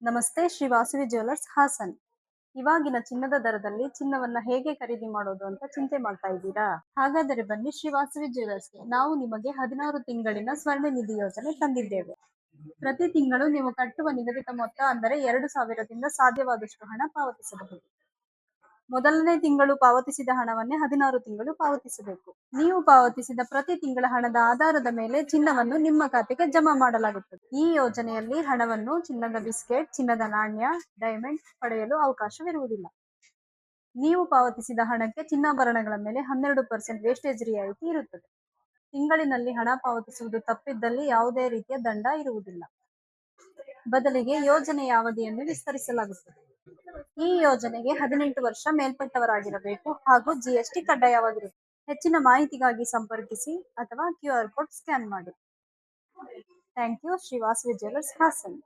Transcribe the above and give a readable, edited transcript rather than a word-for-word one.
ನಮಸ್ತೆ, ಶ್ರೀ ವಾಸವಿ ಜ್ಯುವೆಲ್ಲರ್ಸ್ ಹಾಸನ್. ಇವಾಗಿನ ಚಿನ್ನದ ದರದಲ್ಲಿ ಚಿನ್ನವನ್ನ ಹೇಗೆ ಖರೀದಿ ಮಾಡೋದು ಅಂತ ಚಿಂತೆ ಮಾಡ್ತಾ ಇದ್ದೀರಾ? ಹಾಗಾದರೆ ಬನ್ನಿ ಶ್ರೀ ವಾಸವಿ ಜ್ಯುವೆಲ್ಲರ್ಸ್‌ಗೆ. ನಾವು ನಿಮಗೆ 16 ತಿಂಗಳಿನ ಸ್ವರ್ಣ ನಿಧಿ ಯೋಜನೆ ತಂದಿದ್ದೇವೆ. ಪ್ರತಿ ತಿಂಗಳು ನೀವು ಕಟ್ಟುವ ನಿಗದಿತ ಮೊತ್ತ ಅಂದರೆ 2,000ದಿಂದ ಸಾಧ್ಯವಾದಷ್ಟು ಹಣ ಪಾವತಿಸಬಹುದು. ಮೊದಲನೇ ತಿಂಗಳು ಪಾವತಿಸಿದ ಹಣವನ್ನೇ 16 ತಿಂಗಳು ಪಾವತಿಸಬೇಕು. ನೀವು ಪಾವತಿಸಿದ ಪ್ರತಿ ತಿಂಗಳ ಹಣದ ಆಧಾರದ ಮೇಲೆ ಚಿನ್ನವನ್ನು ನಿಮ್ಮ ಖಾತೆಗೆ ಜಮಾ ಮಾಡಲಾಗುತ್ತದೆ. ಈ ಯೋಜನೆಯಲ್ಲಿ ಹಣವನ್ನು ಚಿನ್ನದ ಬಿಸ್ಕೆಟ್, ಚಿನ್ನದ ನಾಣ್ಯ, ಡೈಮಂಡ್ ಪಡೆಯಲು ಅವಕಾಶವಿರುವುದಿಲ್ಲ. ನೀವು ಪಾವತಿಸಿದ ಹಣಕ್ಕೆ ಚಿನ್ನಾಭರಣಗಳ ಮೇಲೆ 12% ವೇಸ್ಟೇಜ್ ರಿಯಾಯಿತಿ ಇರುತ್ತದೆ. ತಿಂಗಳಿನಲ್ಲಿ ಹಣ ಪಾವತಿಸುವುದು ತಪ್ಪಿದ್ದಲ್ಲಿ ಯಾವುದೇ ರೀತಿಯ ದಂಡ ಇರುವುದಿಲ್ಲ. ಬದಲಿಗೆ ಯೋಜನೆಯ ಅವಧಿಯನ್ನು ವಿಸ್ತರಿಸಲಾಗುತ್ತದೆ. ಈ ಯೋಜನೆಗೆ 18 ವರ್ಷ ಮೇಲ್ಪಟ್ಟವರಾಗಿರಬೇಕು ಹಾಗೂ ಜಿಎಸ್ಟಿ ಕಡ್ಡಾಯವಾಗಿರುತ್ತದೆ. ಹೆಚ್ಚಿನ ಮಾಹಿತಿಗಾಗಿ ಸಂಪರ್ಕಿಸಿ ಅಥವಾ QR ಕೋಡ್ ಸ್ಕ್ಯಾನ್ ಮಾಡಿ. Thank you. Shri Vasavi jewellers Haasan.